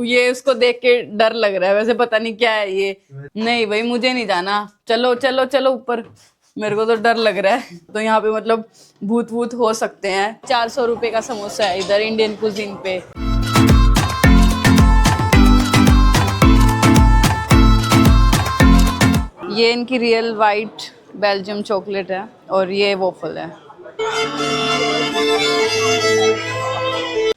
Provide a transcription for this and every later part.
ये उसको देख के डर लग रहा है, वैसे पता नहीं क्या है ये। नहीं भाई मुझे नहीं जाना, चलो चलो चलो ऊपर, मेरे को तो डर लग रहा है। तो यहाँ पे मतलब भूत भूत हो सकते हैं। 400 रुपए का समोसा है इधर इंडियन कुजीन पे। ये इनकी रियल वाइट बेल्जियम चॉकलेट है और ये वॉफल है।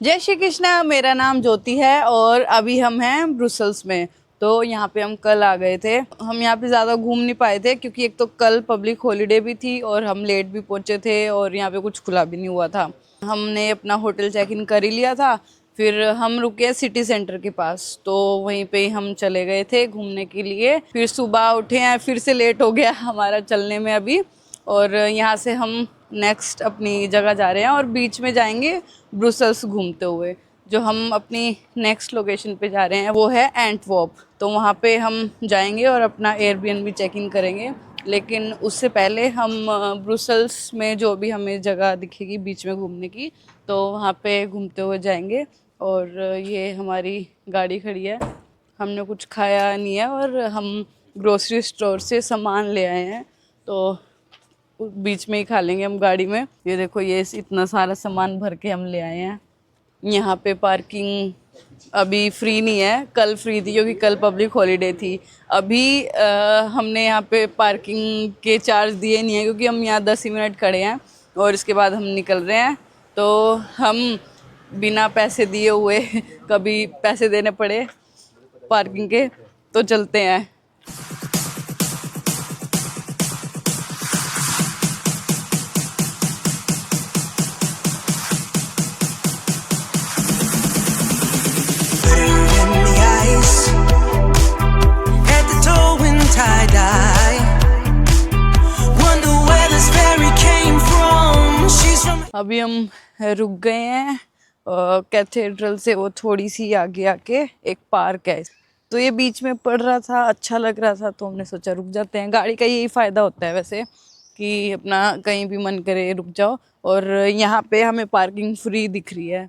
जय श्री कृष्णा, मेरा नाम ज्योति है और अभी हम हैं ब्रुसेल्स में। तो यहाँ पे हम कल आ गए थे। हम यहाँ पे ज़्यादा घूम नहीं पाए थे क्योंकि एक तो कल पब्लिक हॉलीडे भी थी और हम लेट भी पहुँचे थे और यहाँ पे कुछ खुला भी नहीं हुआ था। हमने अपना होटल चेक इन कर ही लिया था, फिर हम रुके सिटी सेंटर के पास, तो वहीं पे हम चले गए थे घूमने के लिए। फिर सुबह उठे हैं, फिर से लेट हो गया हमारा चलने में अभी, और यहाँ से हम नेक्स्ट अपनी जगह जा रहे हैं और बीच में जाएंगे ब्रुसेल्स घूमते हुए। जो हम अपनी नेक्स्ट लोकेशन पे जा रहे हैं वो है एंटवर्प, तो वहाँ पे हम जाएंगे और अपना एयरबीएनबी चेक इन करेंगे। लेकिन उससे पहले हम ब्रुसेल्स में जो भी हमें जगह दिखेगी बीच में घूमने की, तो वहाँ पे घूमते हुए जाएंगे। और ये हमारी गाड़ी खड़ी है, हमने कुछ खाया नहीं है और हम ग्रोसरी स्टोर से सामान ले आए हैं, तो बीच में ही खा लेंगे हम गाड़ी में। ये देखो, ये इतना सारा सामान भर के हम ले आए हैं। यहाँ पे पार्किंग अभी फ्री नहीं है, कल फ्री थी क्योंकि कल पब्लिक हॉलीडे थी। अभी हमने यहाँ पे पार्किंग के चार्ज दिए नहीं है क्योंकि हम यहाँ 10 ही मिनट खड़े हैं और इसके बाद हम निकल रहे हैं। तो हम बिना पैसे दिए हुए कभी पैसे देने पड़े पार्किंग के, तो चलते हैं। अभी हम रुक गए हैं कैथेड्रल से वो थोड़ी सी आगे आके एक पार्क है, तो ये बीच में पड़ रहा था, अच्छा लग रहा था, तो हमने सोचा रुक जाते हैं। गाड़ी का यही फ़ायदा होता है वैसे कि अपना कहीं भी मन करे रुक जाओ। और यहाँ पे हमें पार्किंग फ्री दिख रही है,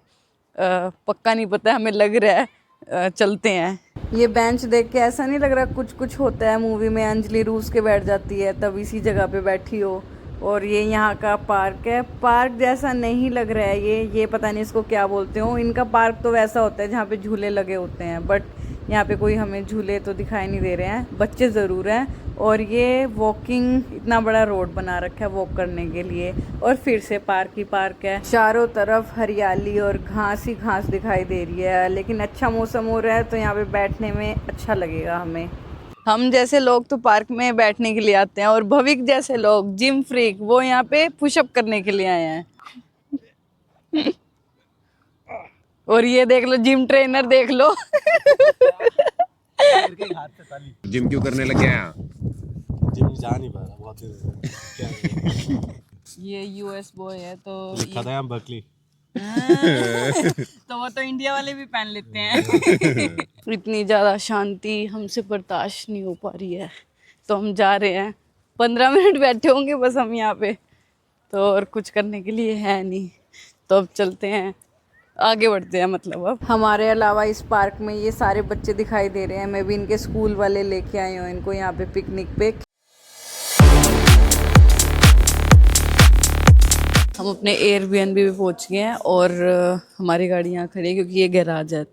पक्का नहीं पता, हमें लग रहा है। चलते हैं। ये बेंच देख के ऐसा नहीं लग रहा कुछ कुछ होता है मूवी में, अंजलि रूस के बैठ जाती है तब इसी जगह पे बैठी हो। और ये यहाँ का पार्क है, पार्क जैसा नहीं लग रहा है ये पता नहीं इसको क्या बोलते हो। इनका पार्क तो वैसा होता है जहाँ पे झूले लगे होते हैं, बट यहाँ पे कोई हमें झूले तो दिखाई नहीं दे रहे हैं, बच्चे ज़रूर हैं। और ये वॉकिंग, इतना बड़ा रोड बना रखा है वॉक करने के लिए, और फिर से पार्क ही पार्क है। चारों तरफ हरियाली और घास ही घास दिखाई दे रही है, लेकिन अच्छा मौसम हो रहा है तो यहाँ पे बैठने में अच्छा लगेगा हमें। हम जैसे लोग तो पार्क में बैठने के लिए आते हैं और भविक जैसे लोग जिम फ्रीक, वो यहाँ पे पुशअप करने के लिए आए हैं। और ये देख लो जिम ट्रेनर, देख लो। जिम क्यों करने लगे हैं? जिम जा नहीं पा रहा बहुत देर से। ये यूएस बॉय है तो लिखा था यहाँ बर्कली। तो वो तो इंडिया वाले भी पहन लेते हैं। इतनी ज़्यादा शांति हमसे बर्दाश्त नहीं हो पा रही है, तो हम जा रहे हैं। 15 मिनट बैठे होंगे बस हम यहाँ पे, तो और कुछ करने के लिए है नहीं, तो अब चलते हैं, आगे बढ़ते हैं। मतलब अब हमारे अलावा इस पार्क में ये सारे बच्चे दिखाई दे रहे हैं, मैं भी इनके स्कूल वाले लेके आई हूँ इनको यहाँ पे पिकनिक पे। हम अपने एयरबीएनबी पे पहुँच गए हैं और हमारी गाड़ी यहाँ खड़ी है क्योंकि ये गैराज है।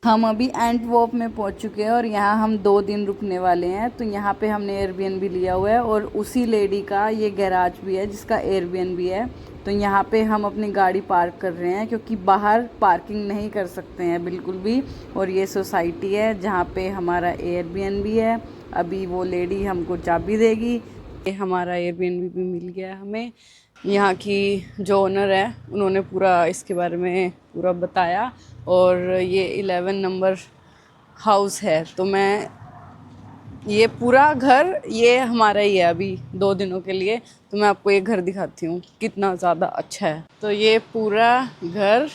हम अभी एंटवर्प में पहुँच चुके हैं और यहाँ हम 2 दिन रुकने वाले हैं, तो यहाँ पे हमने एयरबीएनबी लिया हुआ है और उसी लेडी का ये गैराज भी है जिसका एयरबीएनबी है। तो यहाँ पे हम अपनी गाड़ी पार्क कर रहे हैं क्योंकि बाहर पार्किंग नहीं कर सकते हैं बिल्कुल भी। और ये सोसाइटी है जहाँ पे हमारा एयरबीएनबी है। अभी वो लेडी हमको चाबी देगी। ये हमारा एयरबीएनबी भी मिल गया है हमें। यहाँ की जो ओनर है उन्होंने पूरा इसके बारे में पूरा बताया, और ये 11 नंबर हाउस है। तो मैं ये पूरा घर ये हमारा ही है अभी 2 दिनों के लिए, तो मैं आपको ये घर दिखाती हूँ कितना ज़्यादा अच्छा है। तो ये पूरा घर,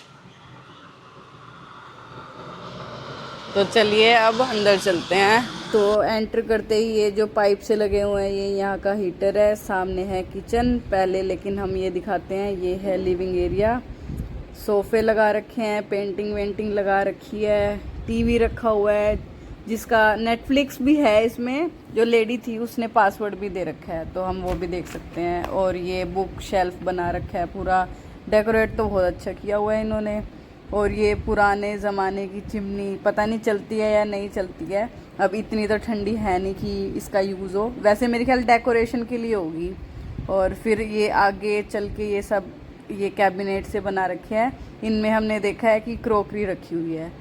तो चलिए अब अंदर चलते हैं। तो एंटर करते ही ये जो पाइप से लगे हुए हैं ये यहाँ का हीटर है, सामने है किचन पहले, लेकिन हम ये दिखाते हैं। ये है लिविंग एरिया सोफ़े लगा रखे हैं, पेंटिंग वेंटिंग लगा रखी है, टीवी रखा हुआ है जिसका नेटफ्लिक्स भी है इसमें। जो लेडी थी उसने पासवर्ड भी दे रखा है तो हम वो भी देख सकते हैं। और ये बुक शेल्फ बना रखा है पूरा, डेकोरेट तो बहुत अच्छा किया हुआ है इन्होंने। और ये पुराने ज़माने की चिमनी, पता नहीं चलती है या नहीं चलती है, अब इतनी तो ठंडी है नहीं कि इसका यूज़ हो, वैसे मेरे ख्याल डेकोरेशन के लिए होगी। और फिर ये आगे चल के ये सब ये कैबिनेट से बना रखे हैं, इनमें हमने देखा है कि क्रोकरी रखी हुई है।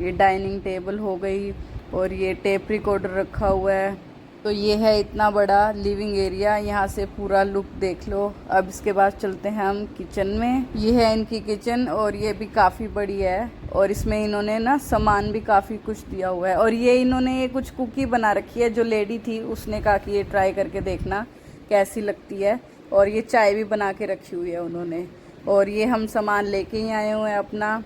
ये डाइनिंग टेबल हो गई और ये टेप रिकॉर्डर रखा हुआ है। तो ये है इतना बड़ा लिविंग एरिया, यहाँ से पूरा लुक देख लो। अब इसके बाद चलते हैं हम किचन में। ये है इनकी किचन और ये भी काफ़ी बड़ी है और इसमें इन्होंने ना सामान भी काफ़ी कुछ दिया हुआ है। और ये इन्होंने ये कुछ कुकी बना रखी है, जो लेडी थी उसने कहा कि ये ट्राई करके देखना कैसी लगती है। और ये चाय भी बना के रखी हुई है उन्होंने। और ये हम सामान लेके ही आए हुए हैं अपना।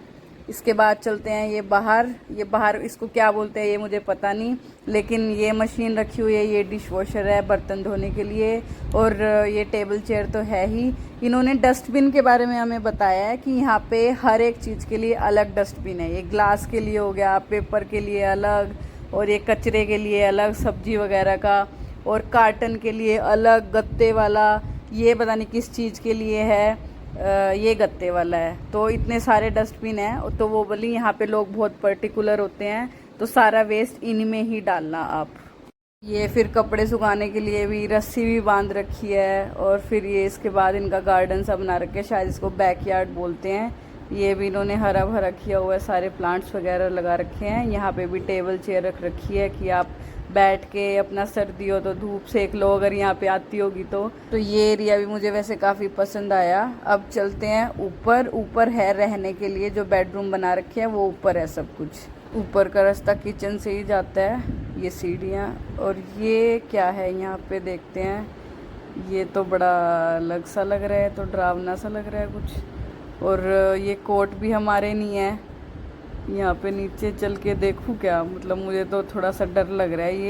इसके बाद चलते हैं ये बाहर इसको क्या बोलते हैं ये मुझे पता नहीं, लेकिन ये मशीन रखी हुई है, ये डिश वॉशर है बर्तन धोने के लिए। और ये टेबल चेयर तो है ही। इन्होंने डस्टबिन के बारे में हमें बताया है कि यहाँ पे हर एक चीज़ के लिए अलग डस्टबिन है। ये ग्लास के लिए हो गया, पेपर के लिए अलग, और ये कचरे के लिए अलग, सब्जी वगैरह का, और कार्टन के लिए अलग, गत्ते वाला, ये पता नहीं किस चीज़ के लिए है, ये गत्ते वाला है। तो इतने सारे डस्टबिन हैं। तो वो बोली यहाँ पे लोग बहुत पर्टिकुलर होते हैं, तो सारा वेस्ट इनमें ही डालना आप। ये फिर कपड़े सुखाने के लिए भी रस्सी भी बांध रखी है। और फिर ये इसके बाद इनका गार्डन सा बना रखे है, शायद इसको बैकयार्ड बोलते हैं। ये भी इन्होंने हरा भरा किया हुआ है, सारे प्लांट्स वगैरह लगा रखे हैं। यहाँ पे भी टेबल चेयर रख रखी है कि आप बैठ के अपना सर्दी हो तो धूप सेक लो अगर यहाँ पे आती होगी तो ये एरिया भी मुझे वैसे काफ़ी पसंद आया। अब चलते हैं ऊपर है रहने के लिए, जो बेडरूम बना रखे हैं वो ऊपर है सब कुछ। ऊपर का रास्ता किचन से ही जाता है, ये सीढ़ियाँ। और ये क्या है यहाँ पे देखते हैं, ये तो बड़ा अलग सा लग रहा है, तो डरावना सा लग रहा है कुछ। और ये कोट भी हमारे नहीं है। यहाँ पे नीचे चल के देखूँ क्या, मतलब मुझे तो थोड़ा सा डर लग रहा है।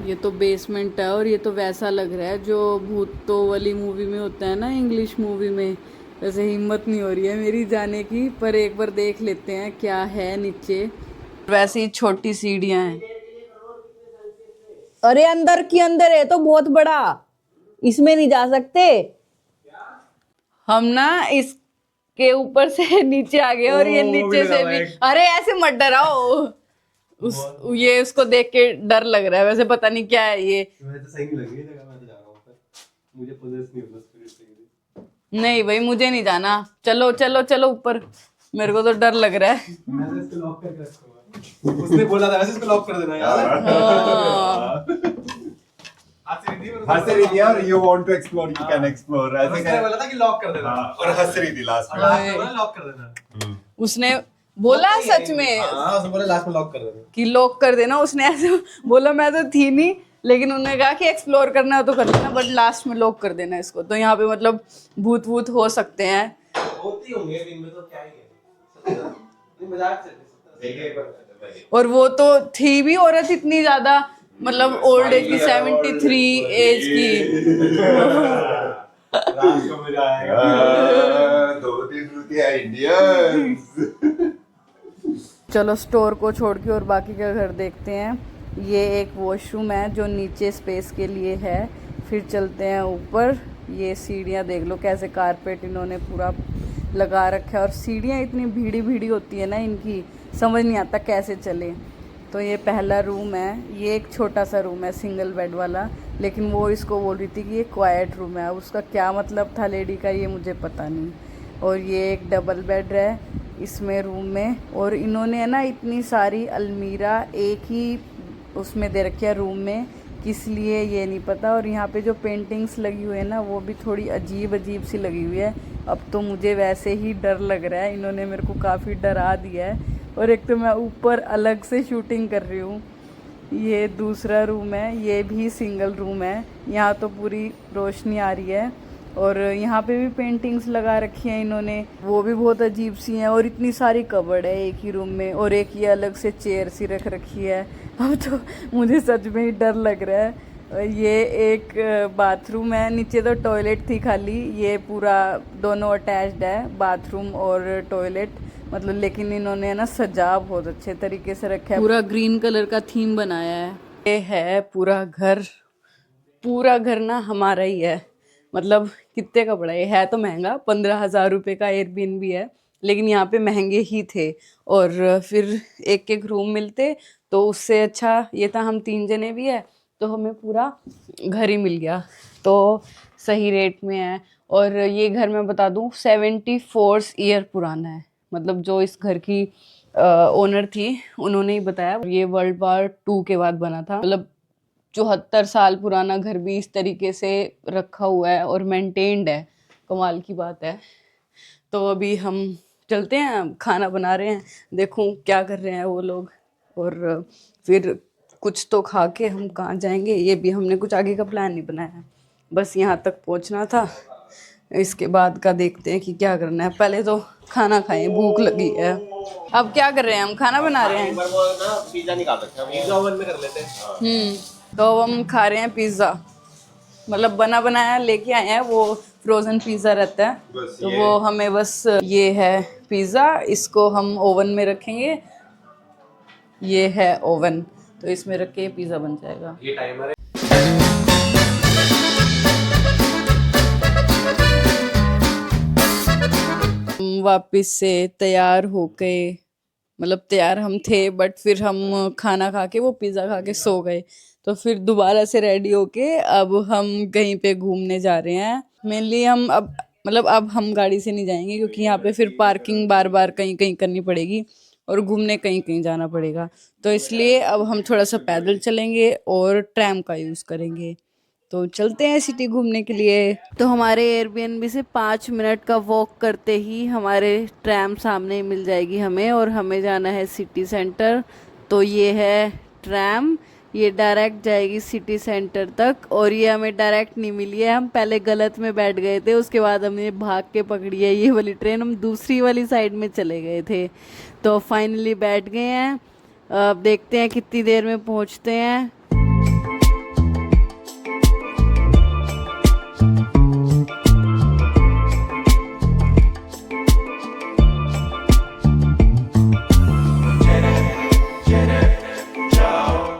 ये तो बेसमेंट है और ये तो वैसा लग रहा है जो भूतों वाली मूवी में होता है ना, इंग्लिश मूवी में। वैसे हिम्मत नहीं हो रही है मेरी जाने की, पर एक बार देख लेते हैं क्या है नीचे। वैसे ही छोटी सीढ़ियाँ हैं। अरे अंदर की अंदर है तो बहुत बड़ा, इसमें नहीं जा सकते हम ना इसके ऊपर से नीचे आ गए और ये नीचे से भी। अरे ऐसे मत डराओ, ये उसको देख के डर लग रहा है। वैसे पता नहीं क्या है ये। मुझे तो सही नहीं लग रही जगह, मैं तो जा रहा हूं ऊपर। मुझे पोजेस नहीं होता स्पिरिट से। नहीं भाई मुझे नहीं जाना, चलो चलो चलो ऊपर, मेरे को तो डर लग रहा है। मैं तो इसको लॉक करके रखूंगा। उसने बोला था वैसे इसको लॉक कर देना यार। हंस रही थी यार, you want to explore, you can explore. ऐसे उसने बोला था कि लॉक कर देना और हंस रही थी लास्ट में। लास्ट में लॉक कर देना। उसने बोला सच में हां उसने बोला लास्ट में लॉक कर देना कि लॉक कर देना, उसने ऐसे बोला। मैं तो थी नहीं, लेकिन उन्होंने कहा कि एक्सप्लोर करना है तो कर लेना, बट लास्ट में लॉक कर देना इसको। तो यहाँ पे मतलब भूत वूत हो सकते हैं, होती होंगे दिन में, तो क्या ही है। नहीं मजाक से। और वो तो थी भी औरत इतनी ज्यादा, मतलब ओल्ड एज की, 73 एज की। रात को मजा आएगा। 2-3 रुपया इंडियंस। चलो स्टोर को छोड़ के और बाकी का घर देखते हैं। ये एक वॉशरूम है जो नीचे स्पेस के लिए है। फिर चलते हैं ऊपर। ये सीढ़ियाँ देख लो कैसे कारपेट इन्होंने पूरा लगा रखा है। और सीढ़ियाँ इतनी भीड़ी भीड़ी होती है ना इनकी, समझ नहीं आता कैसे चले। तो ये पहला रूम है, ये एक छोटा सा रूम है सिंगल बेड वाला, लेकिन वो इसको बोल रही थी कि ये क्वाइट रूम है। उसका क्या मतलब था लेडी का ये मुझे पता नहीं। और ये एक डबल बेड है इसमें रूम में। और इन्होंने है ना इतनी सारी अलमीरा एक ही उसमें दे रखी है रूम में, किस लिए ये नहीं पता। और यहाँ पे जो पेंटिंग्स लगी हुई है ना वो भी थोड़ी अजीब अजीब सी लगी हुई है। अब तो मुझे वैसे ही डर लग रहा है, इन्होंने मेरे को काफ़ी डरा दिया है। और एक तो मैं ऊपर अलग से शूटिंग कर रही हूँ। ये दूसरा रूम है, ये भी सिंगल रूम है। यहाँ तो पूरी रोशनी आ रही है। और यहाँ पे भी पेंटिंग्स लगा रखी हैं इन्होंने, वो भी बहुत अजीब सी हैं। और इतनी सारी कबर्ड है एक ही रूम में, और एक ये अलग से चेयर सी रख रखी है। अब तो मुझे सच में ही डर लग रहा है। और ये एक बाथरूम है, नीचे तो टॉयलेट थी खाली, ये पूरा दोनों अटैच्ड है बाथरूम और टॉयलेट, मतलब लेकिन इन्होंने ना सजा बहुत अच्छे तरीके से रखा है, पूरा ग्रीन कलर का थीम बनाया है। ये है पूरा घर, पूरा घर ना हमारा ही है, मतलब कितने का पड़ा है तो महंगा, 15,000 रुपये का एयरबीएनबी है, लेकिन यहाँ पे महंगे ही थे। और फिर एक एक रूम मिलते तो उससे अच्छा ये था हम 3 जने भी है तो हमें पूरा घर ही मिल गया, तो सही रेट में है। और ये घर मैं बता दूँ 74 ईयर पुराना है, मतलब जो इस घर की ओनर थी उन्होंने ही बताया, ये वर्ल्ड वार 2 के बाद बना था, मतलब 74 साल पुराना घर भी इस तरीके से रखा हुआ है और मेंटेन्ड है, कमाल की बात है। तो अभी हम चलते हैं, खाना बना रहे हैं, देखूं क्या कर रहे हैं वो लोग, और फिर कुछ तो खा के हम कहाँ जाएंगे ये भी हमने कुछ आगे का प्लान नहीं बनाया है, बस यहाँ तक पहुँचना था, इसके बाद का देखते हैं कि क्या करना है, पहले तो खाना खाएं, भूख लगी है। अब क्या कर रहे हैं हम, खाना बना रहे हैं। एक बार वो ना पिज्जा निकाल सकते हैं, पिज्जा ओवन में कर लेते हैं। तो हम खा रहे हैं पिज़्ज़ा, मतलब बना बनाया लेके आए हैं, वो फ्रोज़न पिज़्ज़ा रहता है, तो वो हमें बस ये है पिज़्ज़ा, इसको हम ओवन में रखेंगे, ये है ओवन, तो इसमें रख के पिज़्ज़ा बन जाएगा। ये टाइमर है। हम वापस से तैयार होके, मतलब तैयार हम थे बट फिर हम खाना खा के वो पिज़्ज़ा खा के सो गए, तो फिर दोबारा से रेडी होके अब हम कहीं पे घूमने जा रहे हैं। मेनली हम अब हम गाड़ी से नहीं जाएंगे क्योंकि यहाँ पे फिर पार्किंग बार बार कहीं कहीं करनी पड़ेगी और घूमने कहीं कहीं जाना पड़ेगा, तो इसलिए अब हम थोड़ा सा पैदल चलेंगे और ट्रैम का यूज़ करेंगे। तो चलते हैं सिटी घूमने के लिए। तो हमारे एयरबीएनबी से 5 मिनट का वॉक करते ही हमारे ट्रैम सामने मिल जाएगी हमें, और हमें जाना है सिटी सेंटर। तो ये है ट्रैम, ये डायरेक्ट जाएगी सिटी सेंटर तक, और ये हमें डायरेक्ट नहीं मिली है, हम पहले गलत में बैठ गए थे, उसके बाद हमने भाग के पकड़ी है ये वाली ट्रेन, हम दूसरी वाली साइड में चले गए थे, तो फाइनली बैठ गए हैं। अब देखते हैं कितनी देर में पहुंचते हैं।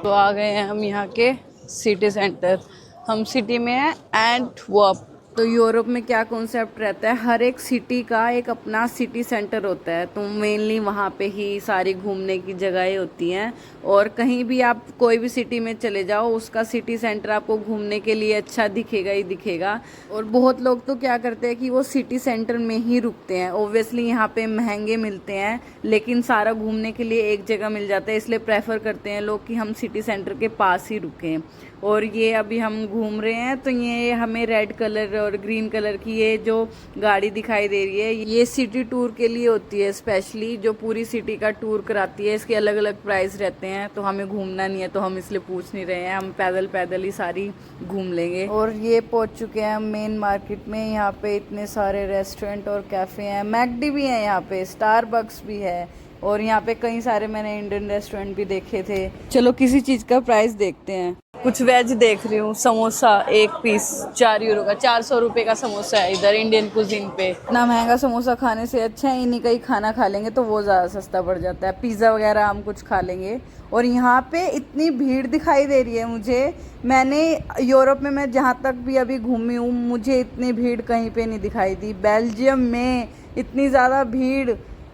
तो आ गए हैं हम यहाँ के सिटी सेंटर, हम सिटी में हैं एंटवर्प। तो यूरोप में क्या कॉन्सेप्ट रहता है, हर एक सिटी का एक अपना सिटी सेंटर होता है, तो मेनली वहाँ पे ही सारी घूमने की जगहें होती हैं, और कहीं भी आप कोई भी सिटी में चले जाओ उसका सिटी सेंटर आपको घूमने के लिए अच्छा दिखेगा ही दिखेगा। और बहुत लोग तो क्या करते हैं कि वो सिटी सेंटर में ही रुकते हैं, ओब्वियसली यहाँ पे महंगे मिलते हैं लेकिन सारा घूमने के लिए एक जगह मिल जाता है, इसलिए प्रेफर करते हैं लोग कि हम सिटी सेंटर के पास ही रुकें। और ये अभी हम घूम रहे हैं, तो ये हमें रेड कलर और ग्रीन कलर की ये जो गाड़ी दिखाई दे रही है, ये सिटी टूर के लिए होती है, स्पेशली जो पूरी सिटी का टूर कराती है। इसके अलग अलग प्राइस रहते हैं, तो हमें घूमना नहीं है तो हम इसलिए पूछ नहीं रहे हैं, हम पैदल पैदल ही सारी घूम लेंगे। और ये पहुंच चुके हैं हम मेन मार्केट में, यहाँ पे इतने सारे रेस्टोरेंट और कैफ़े हैं, मैकडी भी है यहाँ पे, स्टारबक्स भी है, और यहाँ पे कई सारे मैंने इंडियन रेस्टोरेंट भी देखे थे। चलो किसी चीज़ का प्राइस देखते हैं। कुछ वेज देख रही हूँ, समोसा 1 पीस 4 यूरो का, 400 रुपये का समोसा है इधर इंडियन कुजीन पे। इतना महंगा समोसा खाने से अच्छा है इन्हीं का ही खाना खा लेंगे, तो वो ज़्यादा सस्ता पड़ जाता है। पिज़्ज़ा वगैरह हम कुछ खा लेंगे। और यहाँ पे इतनी भीड़ दिखाई दे रही है मुझे, मैंने यूरोप में मैं जहाँ तक भी अभी घूमी हूँ मुझे इतनी भीड़ कहीं पे नहीं दिखाई दी। बेल्जियम में इतनी ज़्यादा भीड़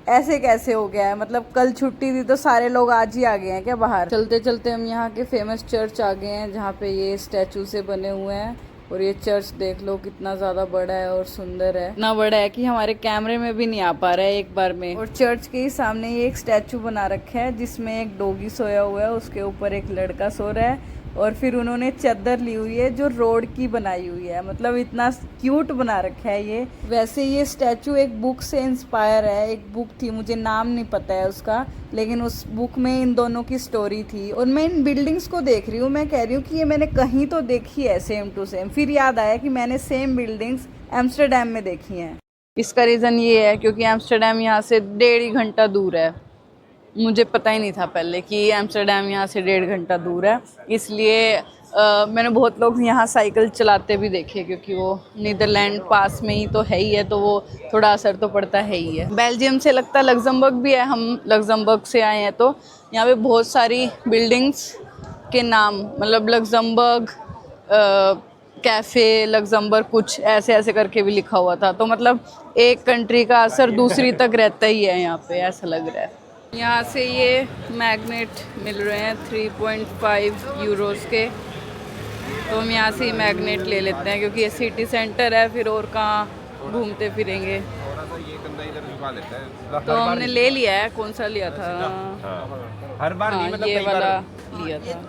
ऐसे कैसे हो गया है, मतलब कल छुट्टी थी तो सारे लोग आज ही आ गए हैं क्या बाहर। चलते चलते हम यहाँ के फेमस चर्च आ गए हैं, जहाँ पे ये स्टैचू से बने हुए हैं, और ये चर्च देख लो कितना ज़्यादा बड़ा है और सुंदर है, इतना बड़ा है कि हमारे कैमरे में भी नहीं आ पा रहा है एक बार में। और चर्च के ही सामने ये एक स्टैचू बना रखा है जिसमें एक डॉगी सोया हुआ है, उसके ऊपर एक लड़का सो रहा है, और फिर उन्होंने चादर ली हुई है जो रोड की बनाई हुई है, मतलब इतना क्यूट बना रखा है ये। वैसे ये स्टैचू एक बुक से इंस्पायर है, एक बुक थी मुझे नाम नहीं पता है उसका, लेकिन उस बुक में इन दोनों की स्टोरी थी। और मैं इन बिल्डिंग्स को देख रही हूँ, मैं कह रही हूँ कि ये मैंने कहीं तो देखी है सेम टू सेम, फिर याद आया कि मैंने सेम बिल्डिंग्स एम्स्टरडेम में देखी हैं। इसका रीज़न ये है क्योंकि एम्स्टरडेम यहाँ से 1.5 घंटा दूर है, मुझे पता ही नहीं था पहले कि एम्स्टर्डम यहाँ से 1.5 घंटा दूर है, इसलिए मैंने बहुत लोग यहाँ साइकिल चलाते भी देखे, क्योंकि वो नीदरलैंड पास में ही तो है ही है, तो वो थोड़ा असर तो पड़ता है ही है। बेल्जियम से लगता है लग्जमबर्ग भी है, हम लग्जमबर्ग से आए हैं, तो यहाँ पे बहुत सारी बिल्डिंग्स के नाम, मतलब लग्जमबर्ग कैफ़े, लग्जमबर्ग कुछ ऐसे ऐसे करके भी लिखा हुआ था, तो मतलब एक कंट्री का असर दूसरी तक रहता ही है यहाँ पे, ऐसा लग रहा है। यहाँ से ये मैग्नेट मिल रहे हैं 3.5 यूरोस के, तो हम यहाँ से ही मैग्नेट ले लेते हैं, क्योंकि ये सिटी सेंटर है, फिर और कहाँ घूमते फिरेंगे। थोड़ा सा ये कंधा इधर झुका लेते हैं। तो हमने ले लिया है, कौन सा लिया था? हर बार हाँ, नहीं, मतलब ये कई बार। वाला लिया था।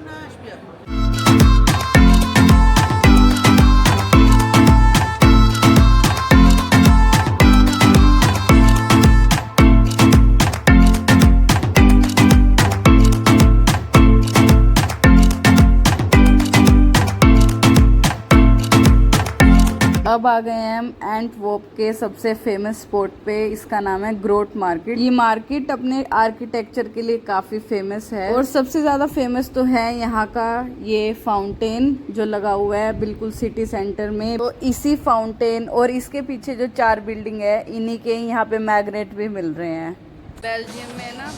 अब आ गए हैं हम एंटवर्प के सबसे फेमस स्पॉट पे, इसका नाम है ग्रोट मार्केट। ये मार्केट अपने आर्किटेक्चर के लिए काफ़ी फेमस है, और सबसे ज़्यादा फेमस तो है यहाँ का ये फाउंटेन जो लगा हुआ है बिल्कुल सिटी सेंटर में। तो इसी फाउंटेन और इसके पीछे जो 4 बिल्डिंग है, इन्हीं के यहाँ पे मैग्नेट भी मिल रहे हैं। बेल्जियम में ना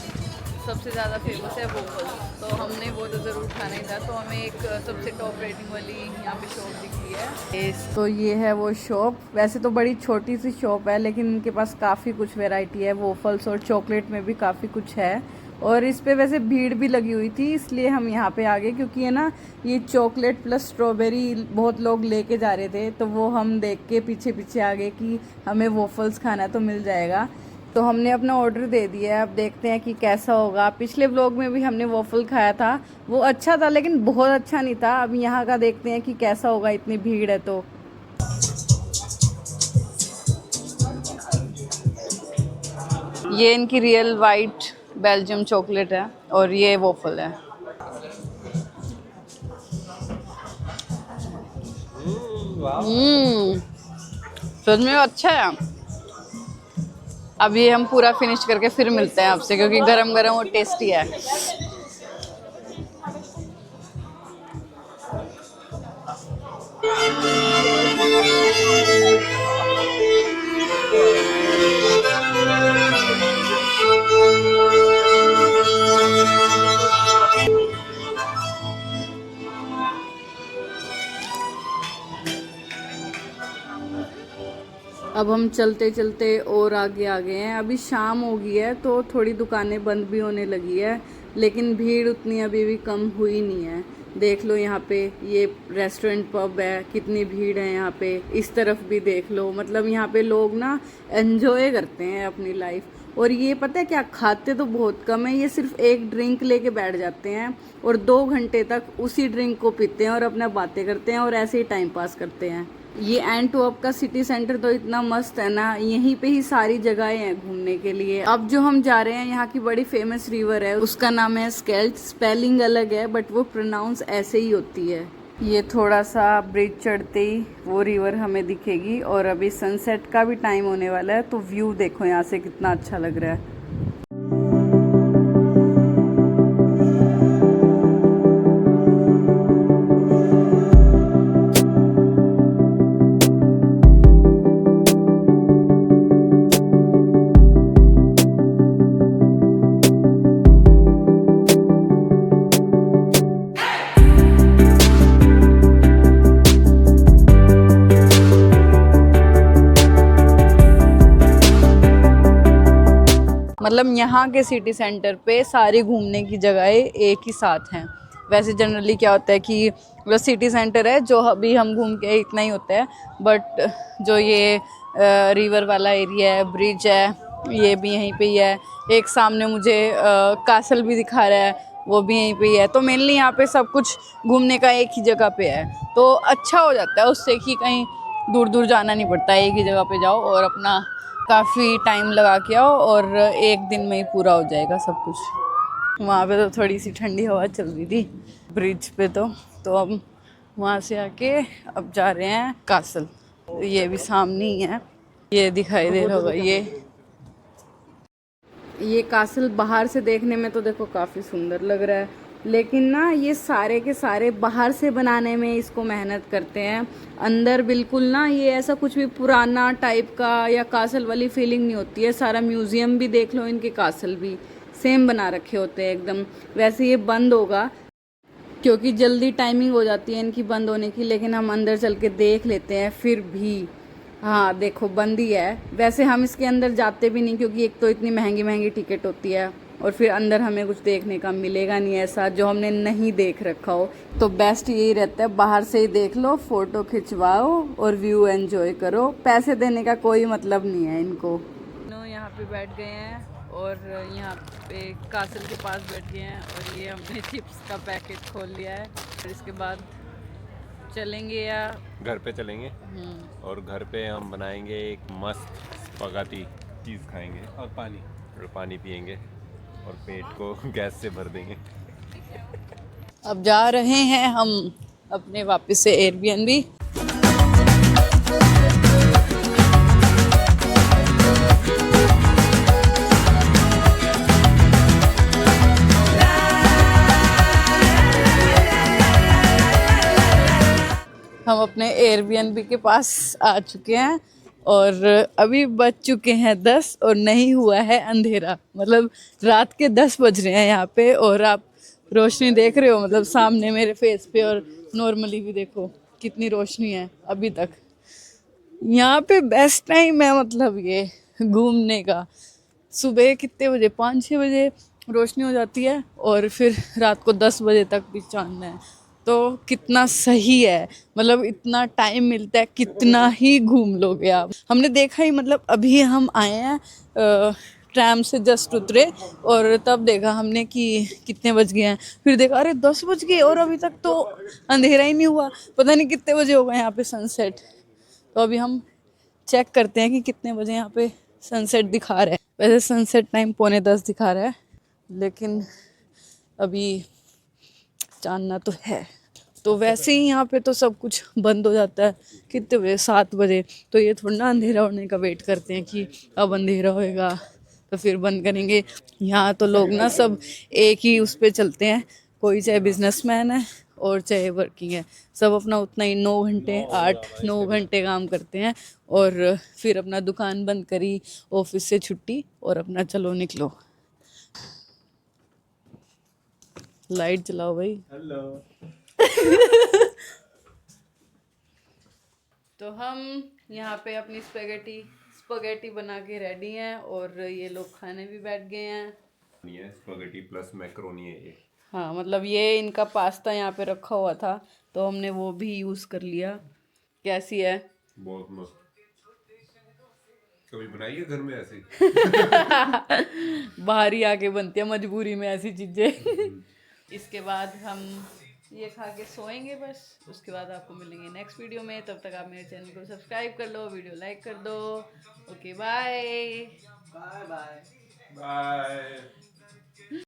सबसे ज़्यादा फेमस है वोफल, तो हमने वो तो ज़रूर खाना ही था, तो हमें एक सबसे टॉप रेटिंग वाली यहाँ पे शॉप दिखी है। तो ये है वो शॉप, वैसे तो बड़ी छोटी सी शॉप है, लेकिन इनके पास काफ़ी कुछ वैरायटी है, वोफल्स और चॉकलेट में भी काफ़ी कुछ है। और इस पे वैसे भीड़ भी लगी हुई थी, इसलिए हम यहाँ पे आ गए, क्योंकि है ना ये चॉकलेट प्लस स्ट्रॉबेरी बहुत लोग लेके जा रहे थे, तो वो हम देख के पीछे पीछे आ गए कि हमें वोफल्स खाना तो मिल जाएगा। तो हमने अपना ऑर्डर दे दिया है, अब देखते हैं कि कैसा होगा। पिछले व्लॉग में भी हमने वॉफल खाया था, वो अच्छा था, लेकिन बहुत अच्छा नहीं था। अब यहाँ का देखते हैं कि कैसा होगा, इतनी भीड़ है तो। ये इनकी रियल वाइट बेल्जियम चॉकलेट है, और ये वॉफल है। सच में अच्छा है। अब ये हम पूरा फिनिश करके फिर मिलते हैं आपसे, क्योंकि गरम गरम और टेस्टी है। अब हम चलते चलते और आगे आ गए हैं। अभी शाम हो गई है, तो थोड़ी दुकानें बंद भी होने लगी है, लेकिन भीड़ उतनी अभी भी कम हुई नहीं है। देख लो यहाँ पे ये रेस्टोरेंट पब है, कितनी भीड़ है यहाँ पे। इस तरफ भी देख लो, मतलब यहाँ पे लोग ना एंजॉय करते हैं अपनी लाइफ। और ये पता है क्या, खाते तो बहुत कम है, ये सिर्फ एक ड्रिंक लेके बैठ जाते हैं और 2 घंटे तक उसी ड्रिंक को पीते हैं और अपना बातें करते हैं और ऐसे ही टाइम पास करते हैं। ये एंटवर्प का सिटी सेंटर तो इतना मस्त है ना, यहीं पे ही सारी जगहें हैं घूमने के लिए। अब जो हम जा रहे हैं, यहाँ की बड़ी फेमस रिवर है, उसका नाम है स्केल्ट। स्पेलिंग अलग है, बट वो प्रोनाउंस ऐसे ही होती है। ये थोड़ा सा ब्रिज चढ़ते ही वो रिवर हमें दिखेगी, और अभी सनसेट का भी टाइम होने वाला है, तो व्यू देखो यहाँ से कितना अच्छा लग रहा है। मतलब यहाँ के सिटी सेंटर पे सारी घूमने की जगहें एक ही साथ हैं। वैसे जनरली क्या होता है कि मतलब सिटी सेंटर है जो अभी हम घूम के इतना ही होता है, बट जो ये रिवर वाला एरिया है, ब्रिज है, ये भी यहीं पे ही है। एक सामने मुझे कासल भी दिखा रहा है, वो भी यहीं पे ही है। तो मेनली यहाँ पे सब कुछ घूमने का एक ही जगह पे है, तो अच्छा हो जाता है उससे कि कहीं दूर दूर जाना नहीं पड़ता, एक ही जगह पे जाओ और अपना काफ़ी टाइम लगा के आओ, और एक दिन में ही पूरा हो जाएगा सब कुछ। वहाँ पे तो थोड़ी सी ठंडी हवा चल रही थी ब्रिज पे, तो अब वहाँ से आके अब जा रहे हैं कासल। ये भी सामने ही है, ये दिखाई दे रहा होगा। ये कासल बाहर से देखने में तो देखो काफ़ी सुंदर लग रहा है, लेकिन ना ये सारे के सारे बाहर से बनाने में इसको मेहनत करते हैं। अंदर बिल्कुल ना ये ऐसा कुछ भी पुराना टाइप का या कासल वाली फीलिंग नहीं होती है। सारा म्यूज़ियम भी देख लो, इनके कासल भी सेम बना रखे होते हैं एकदम। वैसे ये बंद होगा क्योंकि जल्दी टाइमिंग हो जाती है इनकी बंद होने की, लेकिन हम अंदर चल के देख लेते हैं फिर भी। हाँ देखो बंद ही है। वैसे हम इसके अंदर जाते भी नहीं क्योंकि एक तो इतनी महंगी महंगी टिकट होती है और फिर अंदर हमें कुछ देखने का मिलेगा नहीं ऐसा जो हमने नहीं देख रखा हो। तो बेस्ट यही रहता है बाहर से ही देख लो, फ़ोटो खिंचवाओ और व्यू एंजॉय करो। पैसे देने का कोई मतलब नहीं है इनको। यहाँ पे बैठ गए हैं और यहाँ पे कासल के पास बैठ गए हैं और ये हमने चिप्स का पैकेट खोल लिया है। और इसके बाद चलेंगे या घर पे चलेंगे और घर पे हम बनाएंगे एक मस्त स्पगेटी चीज़ खाएंगे और पानी पिएंगे और पेट को गैस से भर देंगे। अब जा रहे हैं हम अपने वापस से एयरबीएनबी। हम अपने एयरबीएनबी के पास आ चुके हैं और अभी बज चुके हैं 10 और नहीं हुआ है अंधेरा। मतलब रात के 10 बज रहे हैं यहाँ पे और आप रोशनी देख रहे हो, मतलब सामने मेरे फेस पे, और नॉर्मली भी देखो कितनी रोशनी है अभी तक। यहाँ पे बेस्ट टाइम है मतलब ये घूमने का। सुबह कितने बजे, 5-6 बजे रोशनी हो जाती है और फिर रात को 10 बजे तक भी चांद है। तो कितना सही है, मतलब इतना टाइम मिलता है, कितना ही घूम लोगे आप। हमने देखा ही, मतलब अभी हम आए हैं ट्रैम से जस्ट उतरे और तब देखा हमने कि कितने बज गए हैं। फिर देखा अरे 10 बज गए और अभी तक तो अंधेरा ही नहीं हुआ, पता नहीं कितने बजे होगा यहाँ पे सनसेट। तो अभी हम चेक करते हैं कि कितने बजे यहाँ पे सनसेट दिखा रहा है। वैसे सनसेट टाइम 9:45 दिखा रहा है, लेकिन अभी जानना तो है। तो वैसे ही यहाँ पे तो सब कुछ बंद हो जाता है कितने बजे, 7 बजे। तो ये थोड़ा ना अंधेरा होने का वेट करते हैं कि अब अंधेरा होएगा तो फिर बंद करेंगे। यहाँ तो लोग ना सब एक ही उस पर चलते हैं, कोई चाहे बिजनेसमैन है और चाहे वर्किंग है, सब अपना उतना ही 9 घंटे 8-9 घंटे काम करते हैं और फिर अपना दुकान बंद करी, ऑफिस से छुट्टी और अपना चलो निकलो। लाइट चलाओ भाई। Hello. तो हम यहाँ पे अपनी स्पगेटी बना के रेडी हैं और ये लोग खाने भी बैठ गए हैं। ये स्पगेटी प्लस मैक्रोनी है ये। हाँ मतलब ये इनका पास्ता यहाँ पे रखा हुआ था तो हमने वो भी यूज़ कर लिया। कैसी है? बहुत मस्त। कभी बनाई है घर में ऐसी? बाहर ही आके बनती है मजबूरी में ऐसी चीज़ें। इसके बाद हम ये खा के सोएंगे बस। उसके बाद आपको मिलेंगे नेक्स्ट वीडियो में। तब तक आप मेरे चैनल को सब्सक्राइब कर लो, वीडियो लाइक कर दो। Okay bye bye bye. Bye.